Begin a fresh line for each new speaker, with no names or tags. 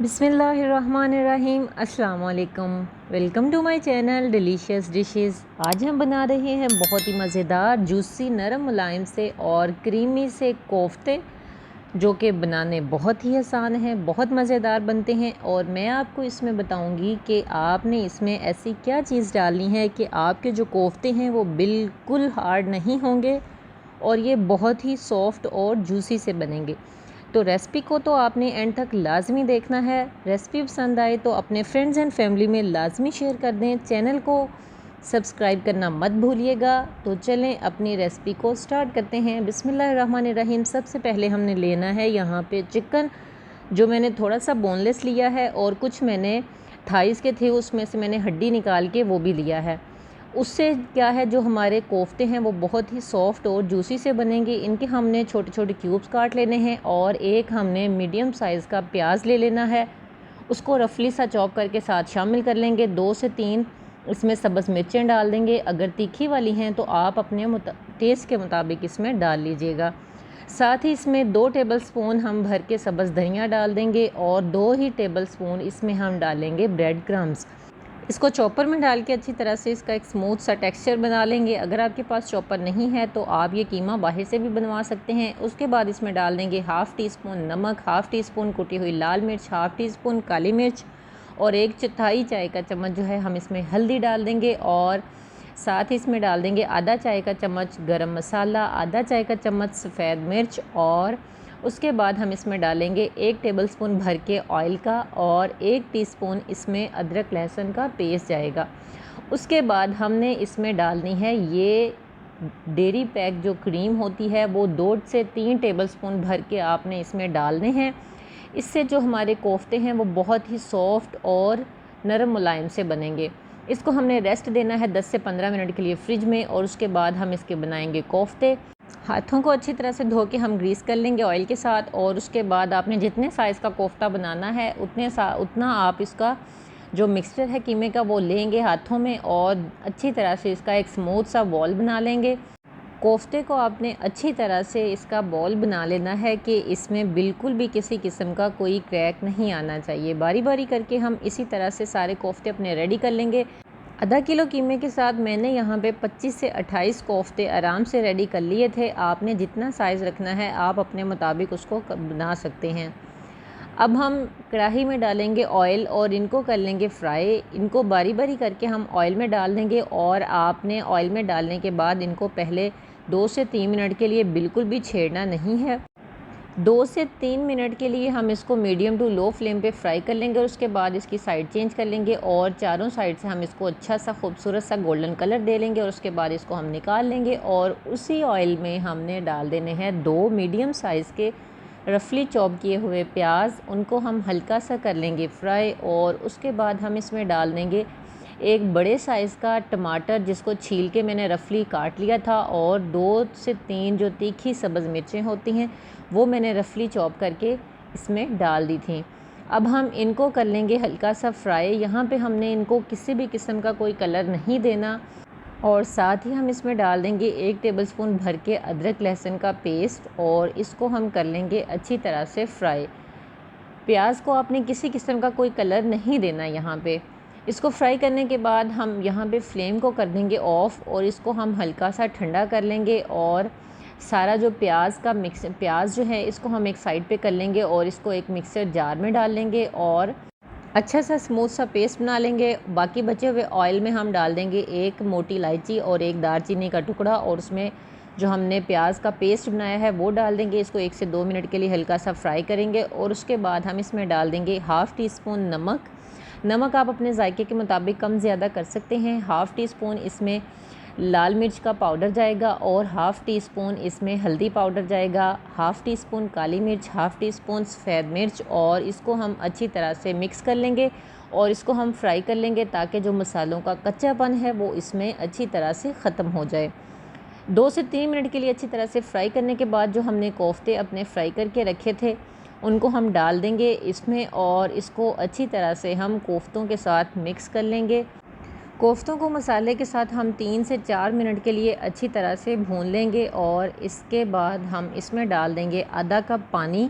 बिस्मिल्लाहिर्रहमानिर्रहीम। अस्सलाम वालेकुम। Welcome to my channel delicious dishes. आज हम बना रहे हैं बहुत ही मज़ेदार जूसी नरम मुलायम से और क्रीमी से कोफ्ते, जो कि बनाने बहुत ही आसान है, बहुत मज़ेदार बनते हैं। और मैं आपको इसमें बताऊंगी कि आपने इसमें ऐसी क्या चीज़ डालनी है कि आपके जो कोफ्ते हैं वो बिल्कुल हार्ड नहीं होंगे और ये बहुत ही सॉफ्ट और जूसी से बनेंगे। तो रेसिपी को तो आपने एंड तक लाजमी देखना है। रेसिपी पसंद आए तो अपने फ्रेंड्स एंड फैमिली में लाजमी शेयर कर दें। चैनल को सब्सक्राइब करना मत भूलिएगा। तो चलें अपनी रेसिपी को स्टार्ट करते हैं। बिस्मिल्लाहिर्रहमानिर्रहीम। सबसे पहले हमने लेना है यहाँ पे चिकन, जो मैंने थोड़ा सा बोनलेस लिया है और कुछ मैंने थाइस के थे, उसमें से मैंने हड्डी निकाल के वो भी लिया है। उससे क्या है, जो हमारे कोफ्ते हैं वो बहुत ही सॉफ्ट और जूसी से बनेंगे। इनके हमने छोटे छोटे क्यूब्स काट लेने हैं और एक हमने मीडियम साइज़ का प्याज ले लेना है, उसको रफली सा चॉप करके साथ शामिल कर लेंगे। 2 से 3 इसमें सब्ज़ मिर्चें डाल देंगे। अगर तीखी वाली हैं तो आप अपने टेस्ट के मुताबिक इसमें डाल लीजिएगा। साथ ही इसमें 2 टेबलस्पून हम भर के सब्ज़ धनिया डाल देंगे और 2 ही टेबलस्पून इसमें हम डालेंगे ब्रेड क्रम्स। इसको चॉपर में डाल के अच्छी तरह से इसका एक स्मूथ सा टेक्सचर बना लेंगे। अगर आपके पास चॉपर नहीं है तो आप ये कीमा बाहर से भी बनवा सकते हैं। उसके बाद इसमें डाल देंगे हाफ़ टी स्पून नमक, हाफ़ टी स्पून कुटी हुई लाल मिर्च, हाफ़ टी स्पून काली मिर्च और 1/4 चाय का चम्मच जो है हम इसमें हल्दी डाल देंगे। और साथ ही इसमें डाल देंगे आधा चाय का चम्मच गरम मसाला, आधा चाय का चम्मच सफ़ेद मिर्च और उसके बाद हम इसमें डालेंगे 1 टेबलस्पून भर के ऑयल का और 1 टीस्पून इसमें अदरक लहसुन का पेस्ट जाएगा। उसके बाद हमने इसमें डालनी है ये डेयरी पैक जो क्रीम होती है, वो 2 से 3 टेबलस्पून भर के आपने इसमें डालने हैं। इससे जो हमारे कोफ्ते हैं वो बहुत ही सॉफ्ट और नरम मुलायम से बनेंगे। इसको हमने रेस्ट देना है 10 से 15 मिनट के लिए फ्रिज में और उसके बाद हम इसके बनाएंगे कोफ्ते। हाथों को अच्छी तरह से धो के हम ग्रीस कर लेंगे ऑयल के साथ। और उसके बाद आपने जितने साइज़ का कोफ्ता बनाना है उतना आप इसका जो मिक्सचर है कीमे का वो लेंगे हाथों में और अच्छी तरह से इसका एक स्मूथ सा बॉल बना लेंगे। कोफ्ते को आपने अच्छी तरह से इसका बॉल बना लेना है कि इसमें बिल्कुल भी किसी किस्म का कोई क्रैक नहीं आना चाहिए। बारी बारी करके हम इसी तरह से सारे कोफ्ते अपने रेडी कर लेंगे। आधा किलो कीमे के साथ मैंने यहाँ पे 25 से 28 कोफ्ते आराम से रेडी कर लिए थे। आपने जितना साइज़ रखना है आप अपने मुताबिक उसको बना सकते हैं। अब हम कढ़ाई में डालेंगे ऑयल और इनको कर लेंगे फ्राई। इनको बारी बारी करके हम ऑयल में डाल देंगे और आपने ऑयल में डालने के बाद इनको पहले 2 से 3 मिनट के लिए बिल्कुल भी छेड़ना नहीं है। 2 से 3 मिनट के लिए हम इसको मीडियम टू लो फ्लेम पे फ्राई कर लेंगे और उसके बाद इसकी साइड चेंज कर लेंगे और चारों साइड से हम इसको अच्छा सा खूबसूरत सा गोल्डन कलर दे लेंगे। और उसके बाद इसको हम निकाल लेंगे और उसी ऑयल में हमने डाल देने हैं 2 मीडियम साइज़ के रफली चॉप किए हुए प्याज। उनको हम हल्का सा कर लेंगे फ्राई और उसके बाद हम इसमें डाल देंगे एक बड़े साइज़ का टमाटर, जिसको छील के मैंने रफली काट लिया था, और 2 से 3 जो तीखी सब्ज़ मिर्चें होती हैं वो मैंने रफली चॉप करके इसमें डाल दी थी। अब हम इनको कर लेंगे हल्का सा फ्राई। यहाँ पे हमने इनको किसी भी किस्म का कोई कलर नहीं देना। और साथ ही हम इसमें डाल देंगे 1 टेबलस्पून भर के अदरक लहसुन का पेस्ट और इसको हम कर लेंगे अच्छी तरह से फ्राई। प्याज को आपने किसी किस्म का कोई कलर नहीं देना यहाँ पे। इसको फ्राई करने के बाद हम यहाँ पे फ्लेम को कर देंगे ऑफ़ और इसको हम हल्का सा ठंडा कर लेंगे। और सारा जो प्याज जो है इसको हम एक साइड पे कर लेंगे और इसको एक मिक्सर जार में डाल लेंगे और अच्छा सा स्मूथ सा पेस्ट बना लेंगे। बाकी बचे हुए ऑयल में हम डाल देंगे 1 मोटी इलायची और 1 दालचीनी का टुकड़ा और उसमें जो हमने प्याज का पेस्ट बनाया है वो डाल देंगे। इसको 1 से 2 मिनट के लिए हल्का सा फ्राई करेंगे और उसके बाद हम इसमें डाल देंगे हाफ़ टी स्पून नमक आप अपने जायके के मुताबिक कम ज़्यादा कर सकते हैं। हाफ़ टी स्पून इसमें लाल मिर्च का पाउडर जाएगा और हाफ़ टी स्पून इसमें हल्दी पाउडर जाएगा, हाफ़ टी स्पून काली मिर्च, हाफ़ टी स्पून सफ़ेद मिर्च। और इसको हम अच्छी तरह से मिक्स कर लेंगे और इसको हम फ्राई कर लेंगे ताकि जो मसालों का कच्चापन है वो इसमें अच्छी तरह से ख़त्म हो जाए। 2 से 3 मिनट के लिए अच्छी तरह से फ्राई करने के बाद जो हमने कोफ्ते अपने फ्राई करके रखे थे उनको हम डाल देंगे इसमें और इसको अच्छी तरह से हम कोफ्तों के साथ मिक्स कर लेंगे। कोफ्तों को मसाले के साथ हम 3 से 4 मिनट के लिए अच्छी तरह से भून लेंगे और इसके बाद हम इसमें डाल देंगे आधा कप पानी